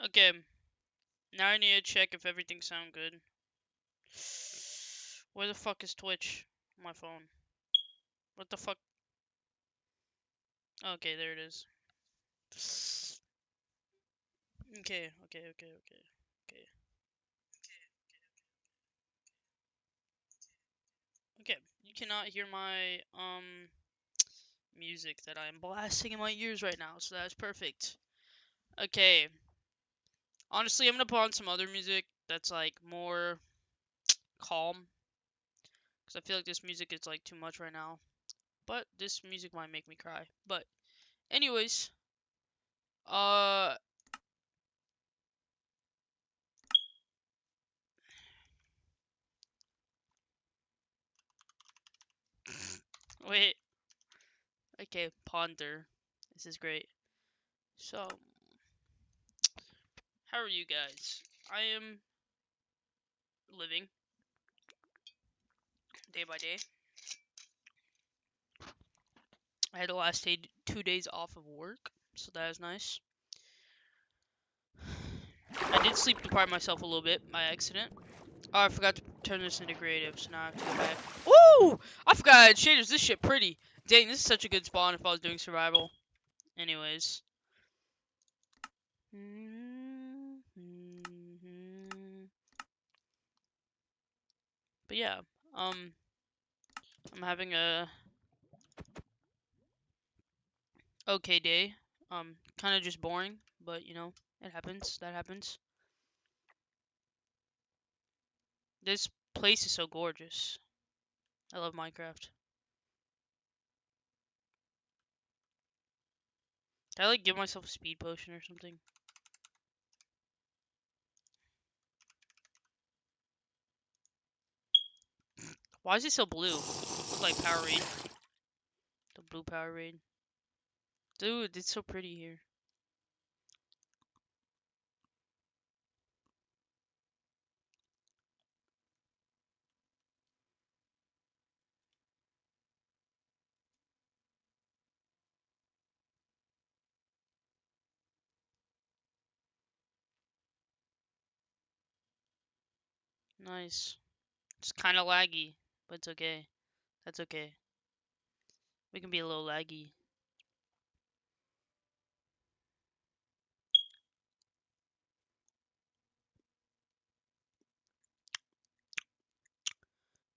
Okay, now I need to check if everything sound good. Where the fuck is Twitch? On my phone. What the fuck? Okay, there it is. Okay, okay, okay, okay, okay. Okay, you cannot hear my music that I am blasting in my ears right now, so that's perfect. Okay. Honestly, I'm gonna put on some other music that's like more calm, because I feel like this music is like too much right now. But this music might make me cry. But anyways, uh wait. Okay, ponder. This is great. So, how are you guys? I am living day by day. I had the last 2 days off of work, so that is nice. I did sleep deprive myself a little bit by accident. Oh, I forgot to turn this into creative, so now I have to go back. Woo! I forgot I had shaders. This shit pretty. Dang, this is such a good spawn if I was doing survival. Anyways. But yeah, I'm having a okay day. Kind of just boring, but you know, it happens. That happens. This place is so gorgeous. I love Minecraft. Did I like give myself a speed potion or something? Why is it so blue? Look like Powerade. The blue Powerade. Dude, it's so pretty here. Nice. It's kind of laggy, but it's okay. That's okay. We can be a little laggy.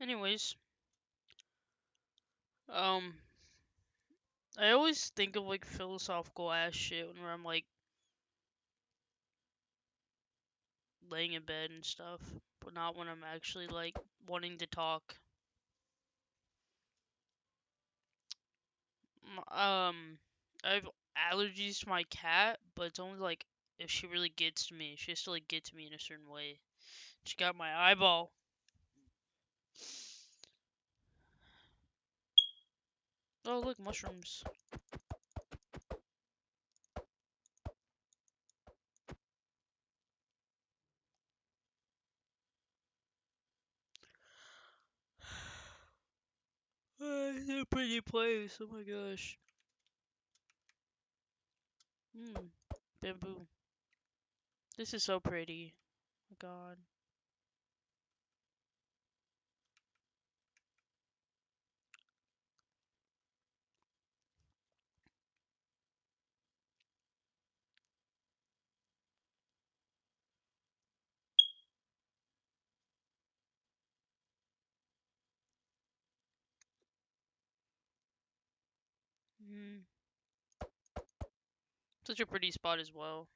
Anyways, um, I always think of like philosophical ass shit when I'm like laying in bed and stuff, but not when I'm actually like wanting to talk. I have allergies to my cat, but it's only like if she really gets to me. She has to like get to me in a certain way. She got my eyeball. Oh look, mushrooms. It's a pretty place. Oh my gosh. Bamboo. This is so pretty. Oh god. Hmm. Such a pretty spot as well.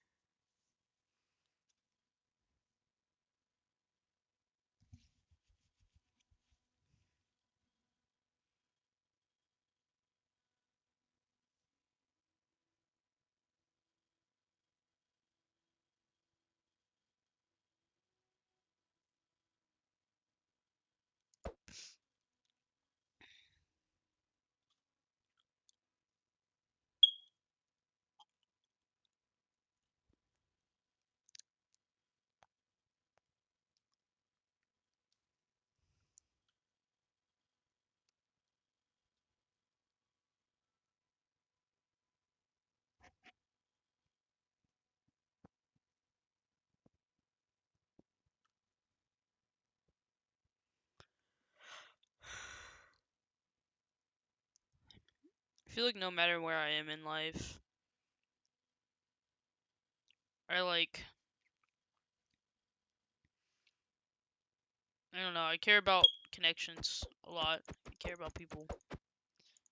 I feel like no matter where I am in life, I don't know, I care about connections a lot. I care about people.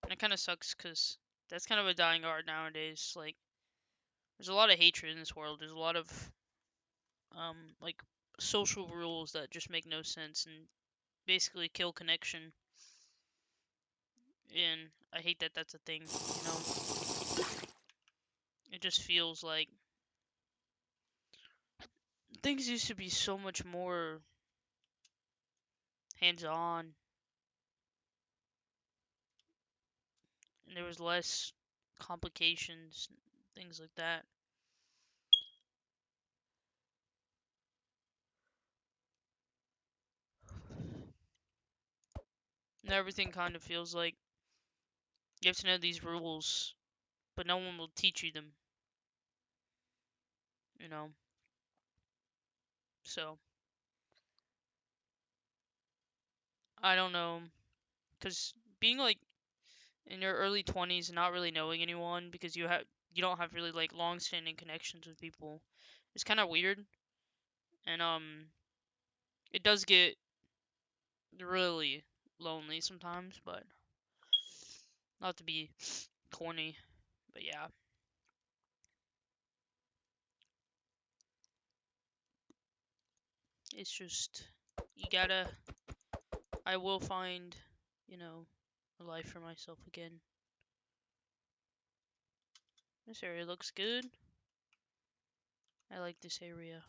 And it kind of sucks because that's kind of a dying art nowadays. Like, there's a lot of hatred in this world. There's a lot of, like, social rules that just make no sense and basically kill connection. And I hate that that's a thing, you know? It just feels like things used to be so much more hands-on, and there was less complications, things like that. And everything kind of feels like you have to know these rules, but no one will teach you them, you know? So, I don't know, because being like in your early 20s and not really knowing anyone because you don't have really like long-standing connections with people, it's kind of weird. And it does get really lonely sometimes, but not to be corny, but yeah. It's just you gotta I will find, you know, a life for myself again. This area looks good. I like this area.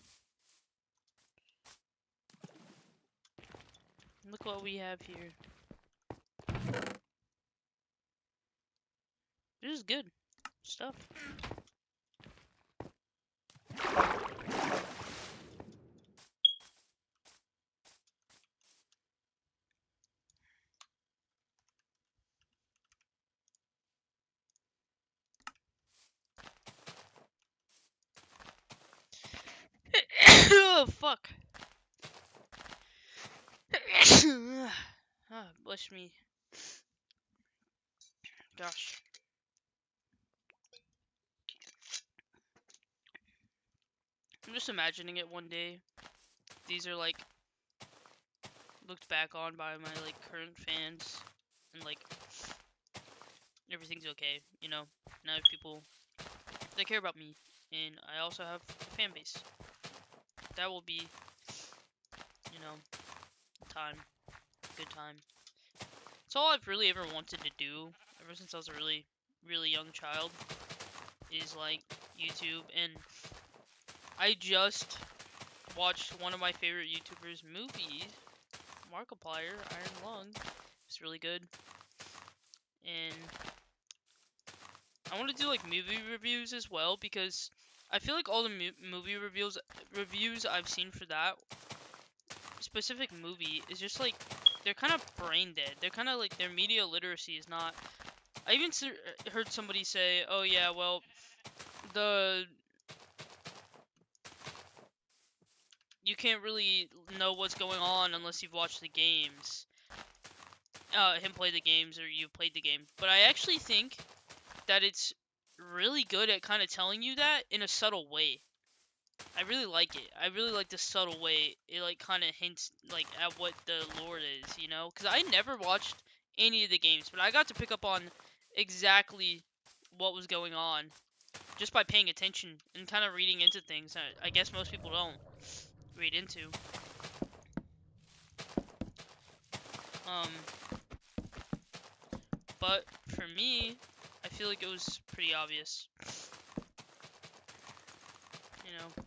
Look what we have here. This is good stuff. Oh fuck. Ah, bless me. Gosh. I'm just imagining it one day. These are like looked back on by my like current fans and like everything's okay, you know. Now people they care about me and I also have a fan base. That will be, you know, time. Good time. It's all I've really ever wanted to do ever since I was a really, really young child is like YouTube, and I just watched one of my favorite YouTubers' movies, Markiplier, Iron Lung. It's really good, and I want to do like movie reviews as well because I feel like all the movie reviews I've seen for that specific movie is just like they're kind of brain dead. They're kind of like their media literacy is not. I even heard somebody say, "Oh yeah, well, the you can't really know what's going on unless you've watched the games, him play the games or you've played the game." But I actually think that it's really good at kind of telling you that in a subtle way. I really like it. I really like the subtle way it like kind of hints like at what the lore is, you know? Because I never watched any of the games, but I got to pick up on exactly what was going on just by paying attention and kind of reading into things that I guess most people don't read into. Um, but for me, I feel like it was pretty obvious, you know?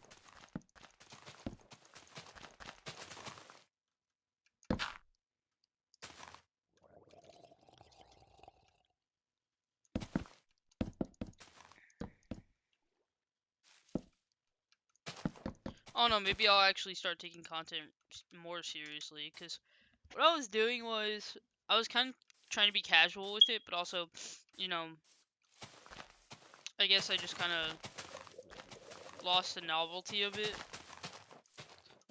Oh no, maybe I'll actually start taking content more seriously, because what I was doing was, I was kind of trying to be casual with it, but also, you know, I guess I just kind of lost the novelty of it.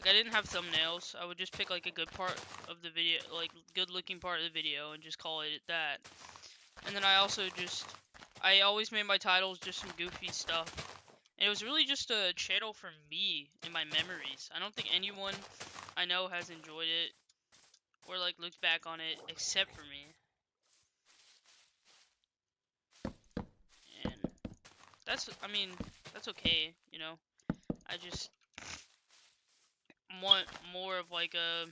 Like, I didn't have thumbnails. I would just pick, like, a good part of the video, like, good looking part of the video, and just call it that. And then I always made my titles just some goofy stuff. And it was really just a channel for me and my memories. I don't think anyone I know has enjoyed it or like looked back on it except for me. And that's okay, you know. I just want more of like a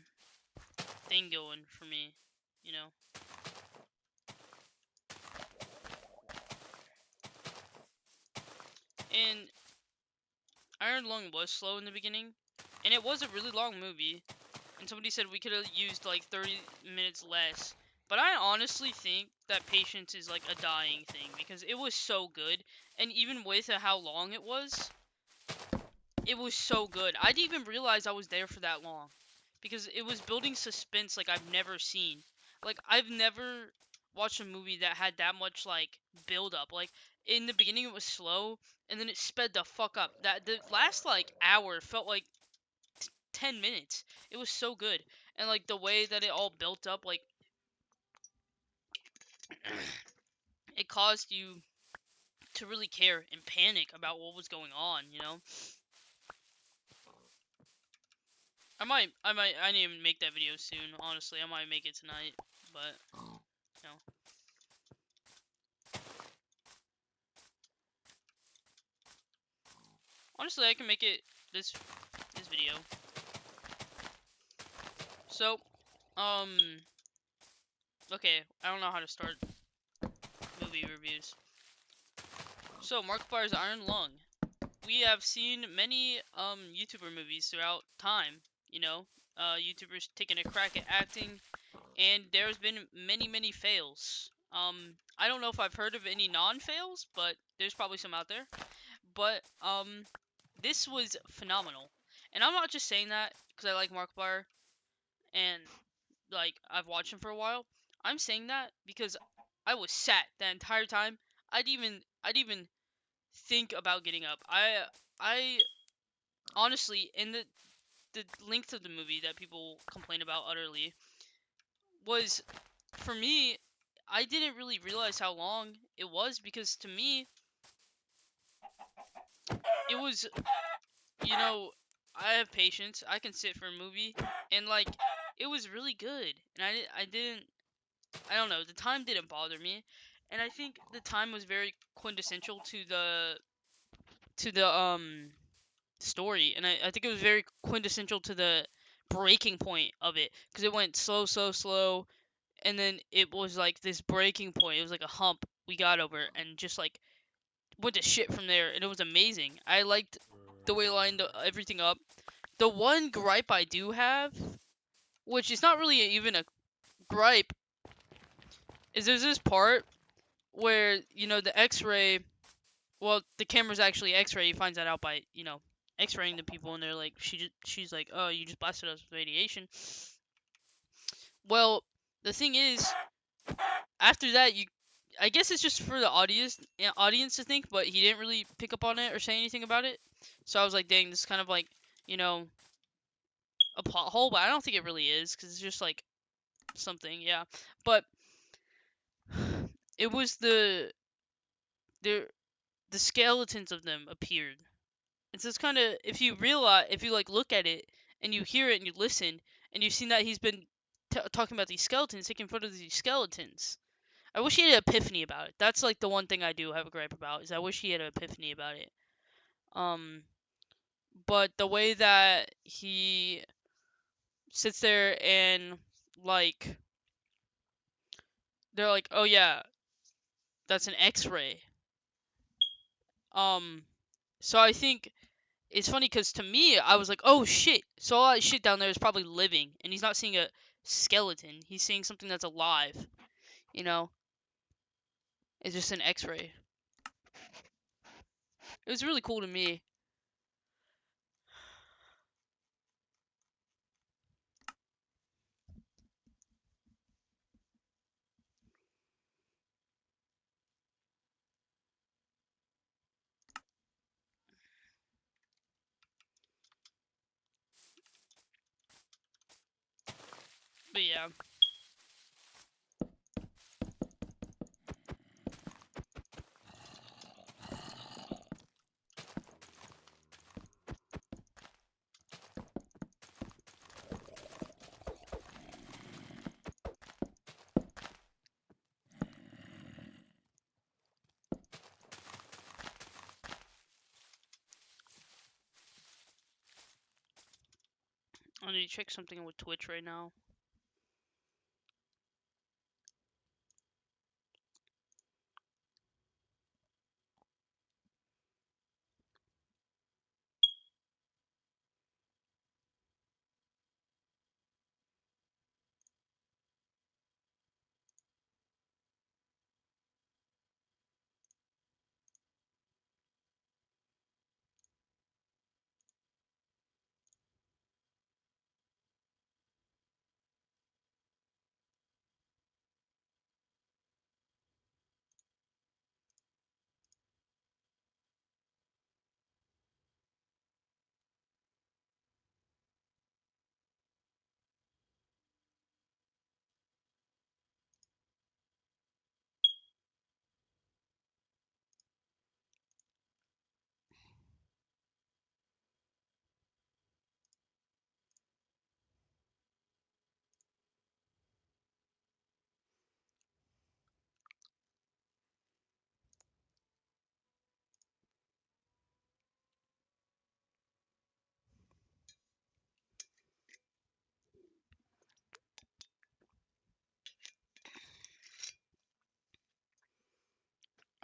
thing going for me, you know. And Iron Lung was slow in the beginning, and it was a really long movie. And somebody said we could have used like 30 minutes less. But I honestly think that patience is like a dying thing because it was so good, and even with how long it was so good. I didn't even realize I was there for that long because it was building suspense like I've never seen. Like I've never watched a movie that had that much like build up. Like in the beginning it was slow and then it sped the fuck up. That the last like hour felt like 10 minutes. It was so good. And like the way that it all built up, like it caused you to really care and panic about what was going on, you know? I need to make that video soon, honestly. I might make it tonight, but, you know. Honestly, I can make it this video. So, okay, I don't know how to start movie reviews. So, Markiplier's Iron Lung. We have seen many, YouTuber movies throughout time, you know? YouTubers taking a crack at acting, and there's been many fails. I don't know if I've heard of any non-fails, but there's probably some out there. But, this was phenomenal. And I'm not just saying that because I like Markiplier and like I've watched him for a while. I'm saying that because I was sat the entire time. I'd even think about getting up. I honestly, in the length of the movie that people complain about utterly was, for me, I didn't really realize how long it was because to me it was, you know, I have patience. I can sit for a movie and like it was really good. And I don't know, the time didn't bother me. And I think the time was very quintessential to the story, and I think it was very quintessential to the breaking point of it because it went slow, and then it was like this breaking point. It was like a hump we got over, and just like went to shit from there, and it was amazing. I liked the way it lined everything up. The one gripe I do have, which is not really even a gripe, is there's this part where you know the X-ray. Well, the camera's actually X-ray. He finds that out by X-raying the people, and they're like, she's like, oh, you just blasted us with radiation. Well, the thing is, after that, I guess it's just for the audience to think, but he didn't really pick up on it or say anything about it. So I was like, dang, this is kind of like, you know, a plot hole, but I don't think it really is because it's just like something, yeah. But it was the the skeletons of them appeared. It's just kind of, if you like look at it and you hear it and you listen and you've seen that he's been talking about these skeletons, taking photos of these skeletons. I wish he had an epiphany about it. That's like the one thing I do have a gripe about, is I wish he had an epiphany about it. Um, but the way that he sits there and like they're like, oh yeah, that's an X-ray. Um, so I think it's funny because to me, I was like, oh shit. So all that shit down there is probably living, and he's not seeing a skeleton. He's seeing something that's alive. You know, it's just an X-ray. It was really cool to me. But yeah. I need to check something with Twitch right now.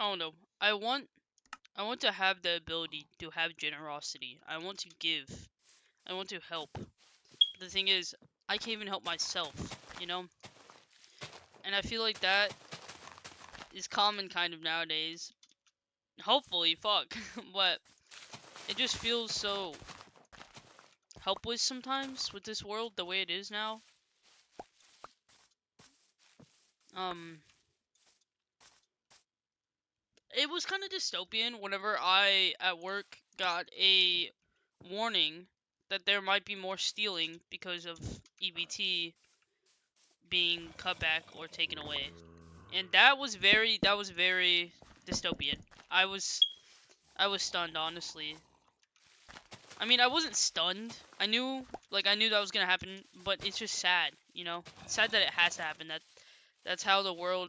I don't know. I want to have the ability to have generosity. I want to give. I want to help. The thing is, I can't even help myself, you know? And I feel like that is common kind of nowadays. Hopefully, fuck. But it just feels so helpless sometimes with this world the way it is now. Um, it was kind of dystopian whenever I at work got a warning that there might be more stealing because of EBT being cut back or taken away. And that was very dystopian. I was stunned, honestly. I mean, I wasn't stunned. I knew that was gonna happen, but it's just sad, you know. It's sad that it has to happen. That's how the world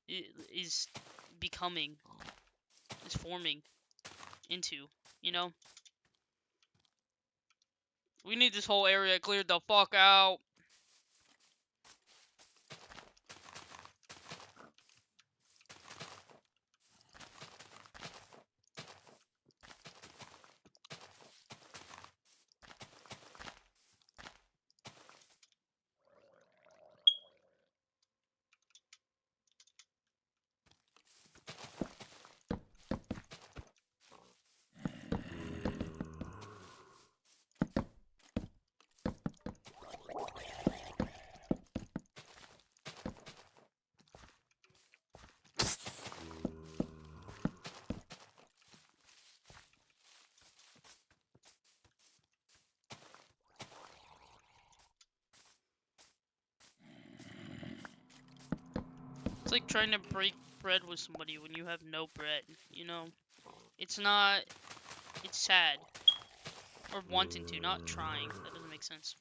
is becoming, is forming into, you know. We need this whole area cleared the fuck out. It's like trying to break bread with somebody when you have no bread, you know? It's not, it's sad. Or wanting to, not trying. That doesn't make sense.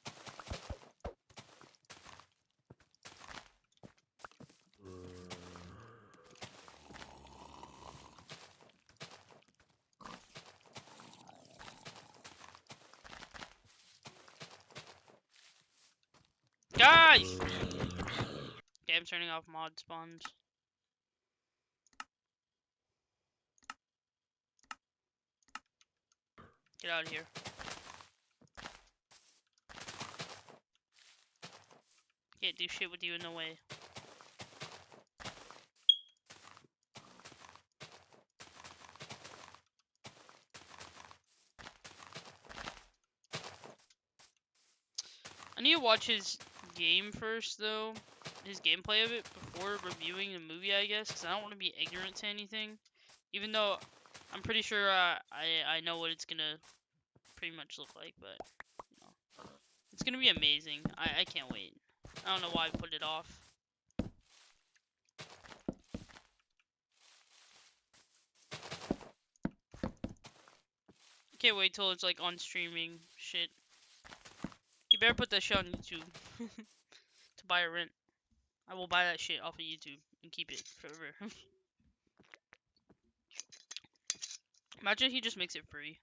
Guys! Okay, I'm turning off mod spawns. Get out of here. Can't do shit with you in the way. I need to watch his game first, though. His gameplay of it before reviewing the movie, I guess, because I don't want to be ignorant to anything. Even though I'm pretty sure I know what it's gonna pretty much look like, but you know, it's gonna be amazing. I can't wait. I don't know why I put it off. I can't wait till it's like on streaming shit. You better put that shit on YouTube to buy a rent. I will buy that shit off of YouTube and keep it forever. Imagine he just makes it free.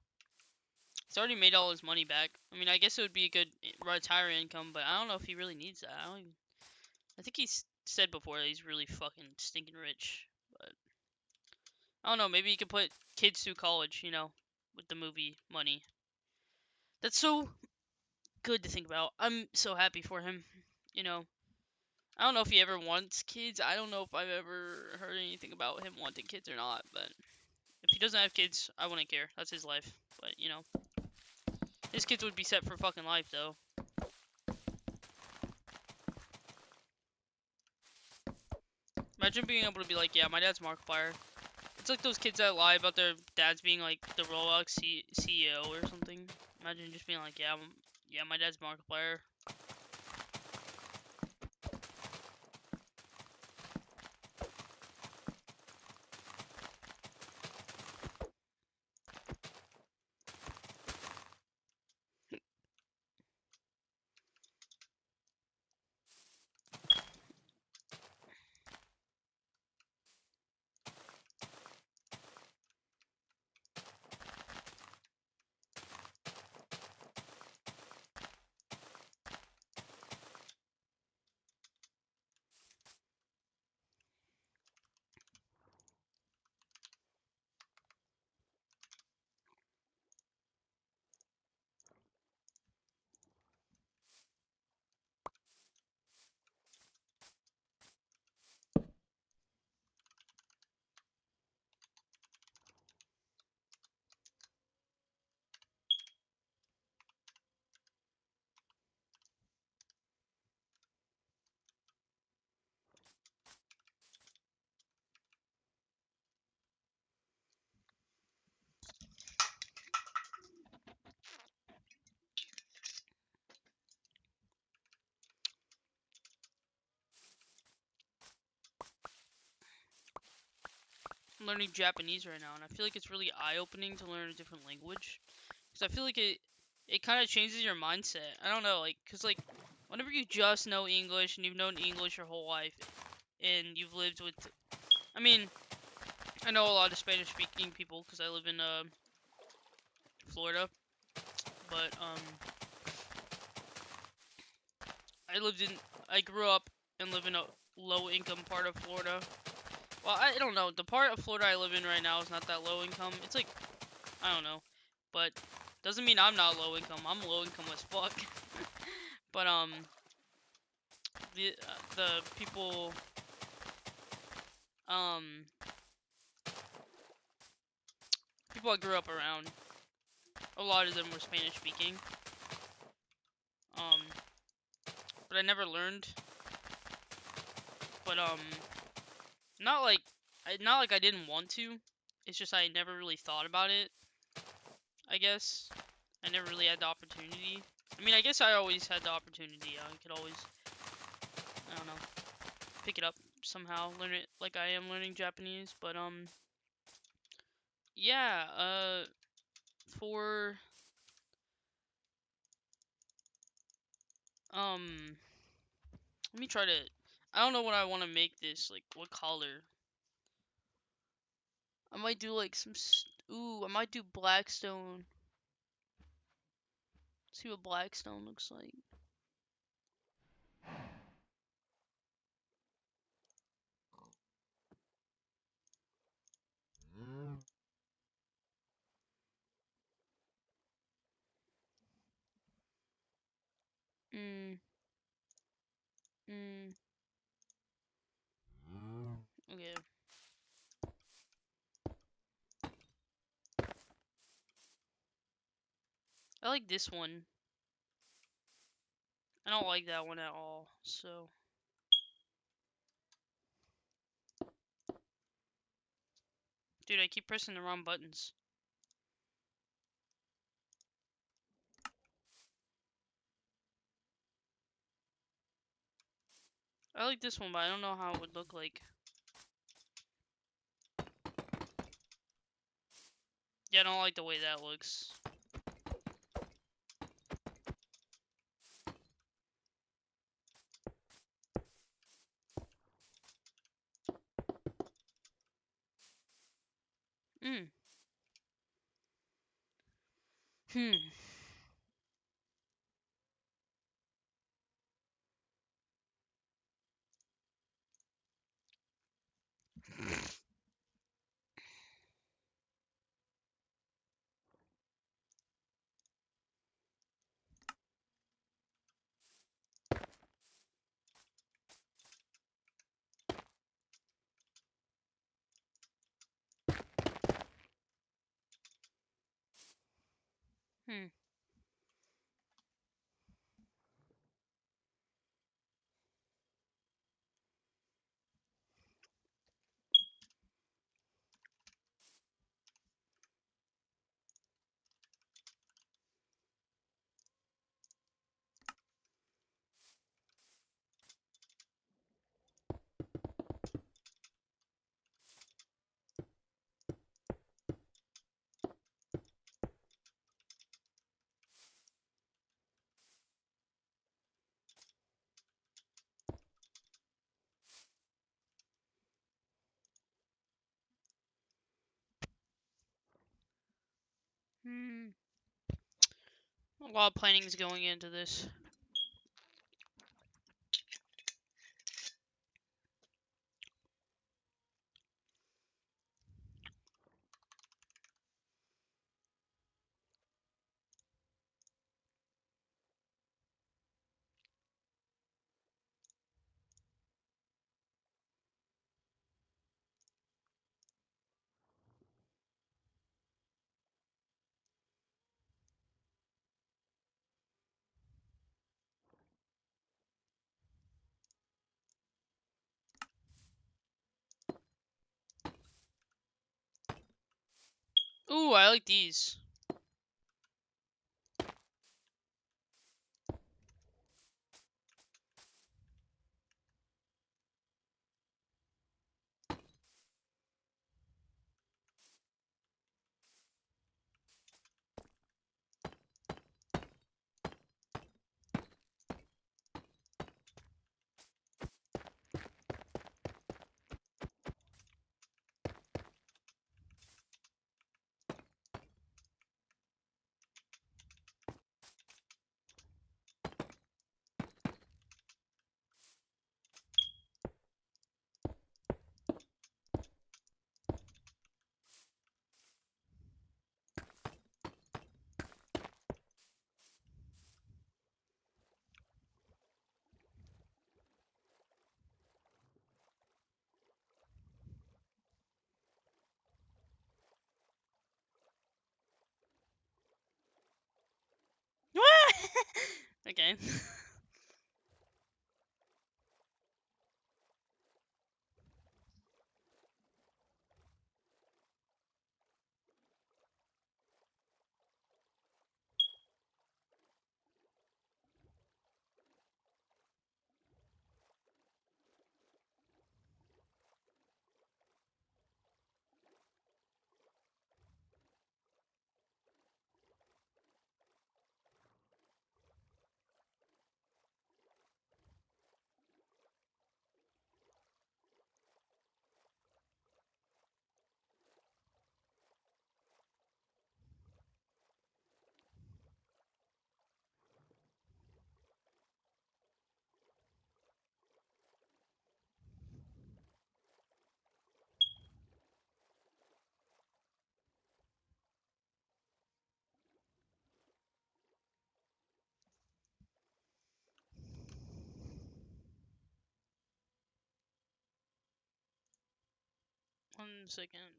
He's already made all his money back. I mean, I guess it would be a good retirement income, but I don't know if he really needs that. I think he's said before that he's really fucking stinking rich, but I don't know. Maybe he could put kids through college, with the movie money. That's so good to think about. I'm so happy for him. You know, I don't know if he ever wants kids. I don't know if I've ever heard anything about him wanting kids or not, but if he doesn't have kids, I wouldn't care. That's his life. But, his kids would be set for fucking life, though. Imagine being able to be like, yeah, my dad's Markiplier. It's like those kids that lie about their dads being like the Roblox CEO or something. Imagine just being like, yeah, my dad's Markiplier. I'm learning Japanese right now, and I feel like it's really eye-opening to learn a different language. Because I feel like it kind of changes your mindset. I don't know, because, whenever you just know English, and you've known English your whole life, and you've lived with... I mean, I know a lot of Spanish-speaking people, because I live in, Florida. But, I grew up and live in a low-income part of Florida. Well, I don't know. The part of Florida I live in right now is not that low income. It's like, I don't know. But doesn't mean I'm not low income. I'm low income as fuck. But, the people, um, people I grew up around, a lot of them were Spanish speaking. Um, but I never learned. But, not like, not like I didn't want to. It's just I never really thought about it, I guess. I never really had the opportunity. I mean, I guess I always had the opportunity. I could always, I don't know, pick it up somehow, learn it like I am learning Japanese. But, yeah, for, let me try to, I don't know what I want to make this, like, what color. I might do, like, ooh, I might do Blackstone. See what Blackstone looks like. Mm, mm, okay. I like this one. I don't like that one at all, so. Dude, I keep pressing the wrong buttons. I like this one, but I don't know how it would look like. Yeah, I don't like the way that looks. Mm. Hmm. Hmm. Hmm. A lot of planning is going into this. Ooh, I like these. Okay. 1 second.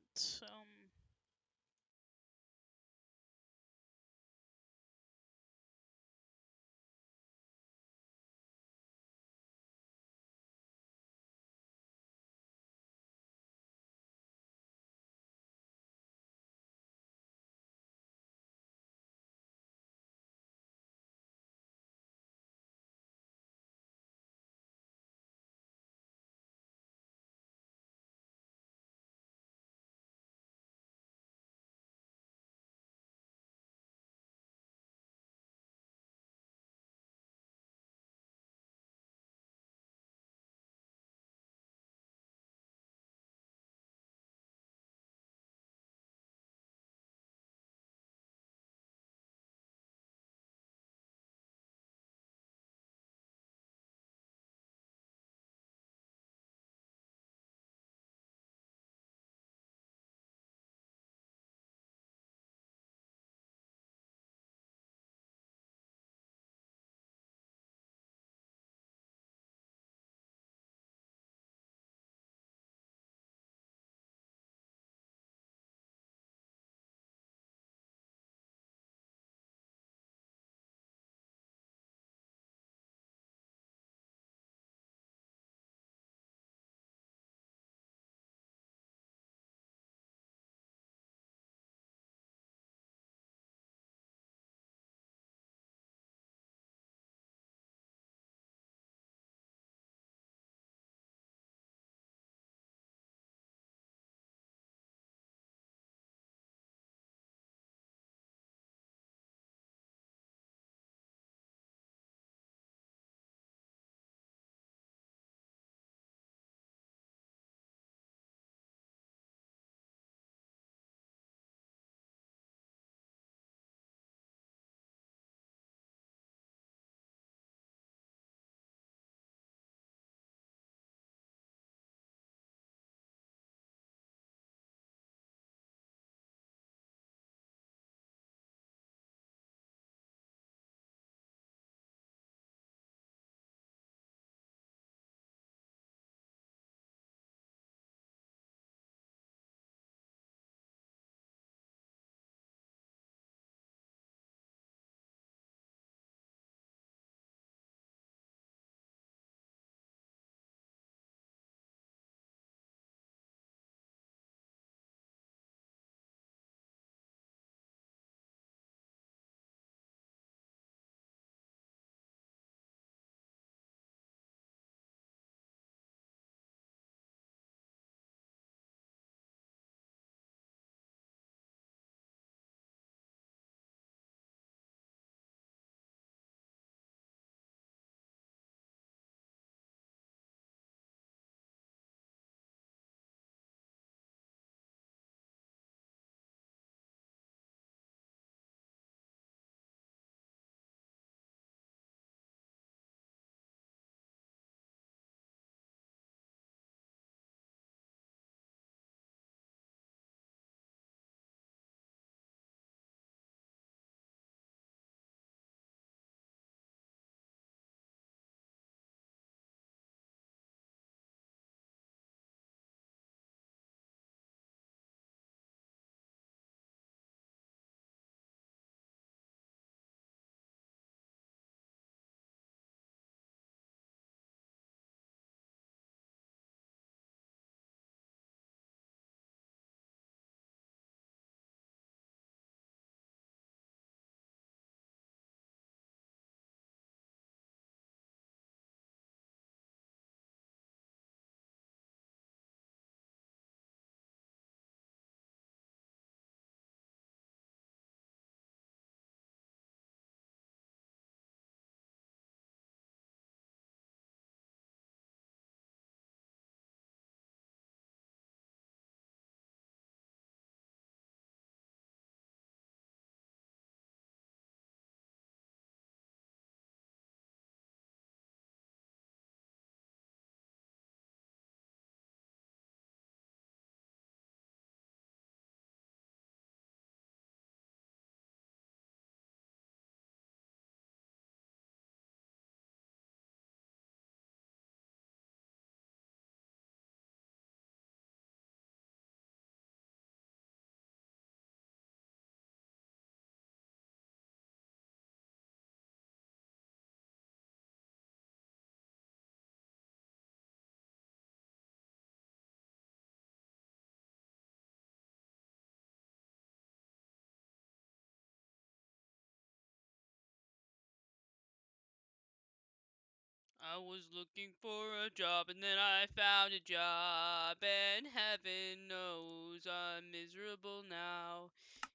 I was looking for a job and then I found a job, and heaven knows I'm miserable now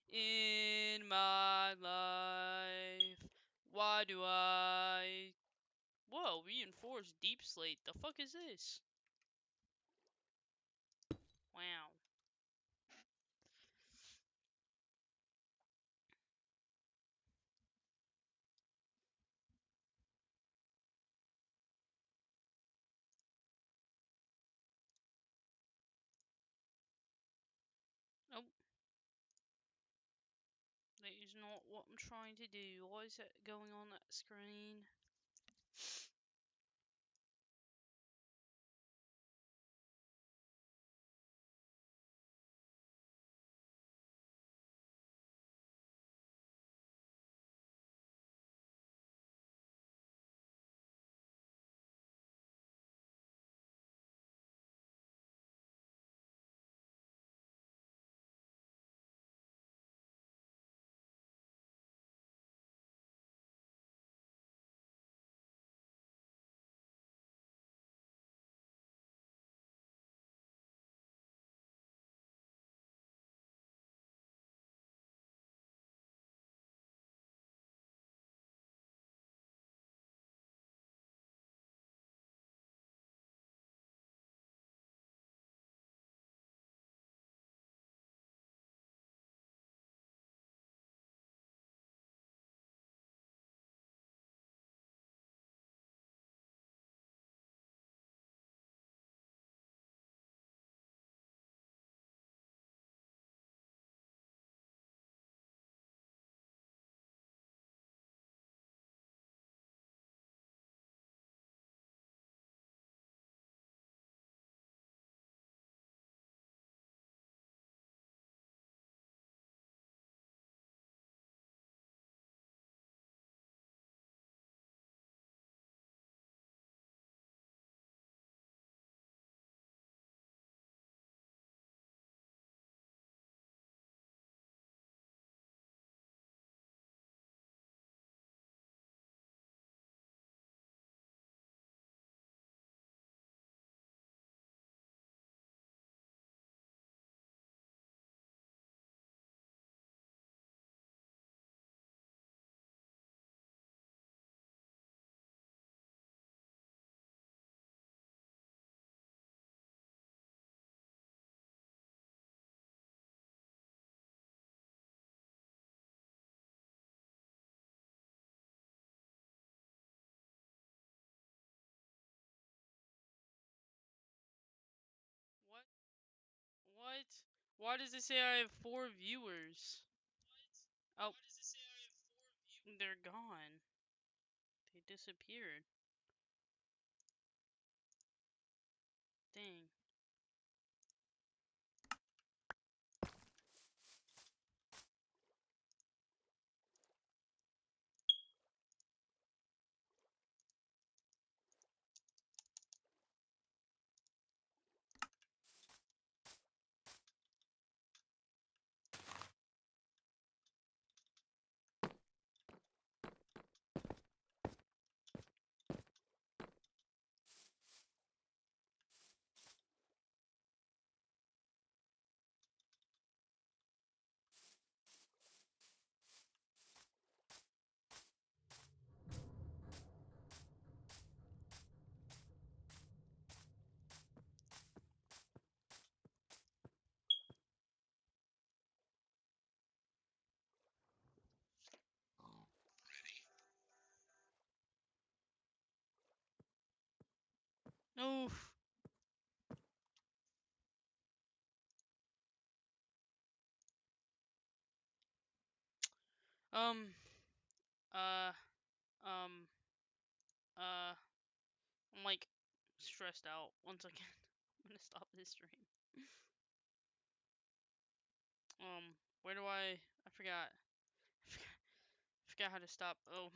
in my life. Why do I... Whoa, reinforced deep slate. The fuck is this? Wow. Oh, that is not what I'm trying to do. What is that going on that screen? What? What? Why does it say I have 4 viewers? Oh, they're gone. They disappeared. Dang. Oof. Um. Uh. Um. Uh. I'm like stressed out once again. I'm gonna stop this stream. Where do I? I forgot. I forgot how to stop. Oh.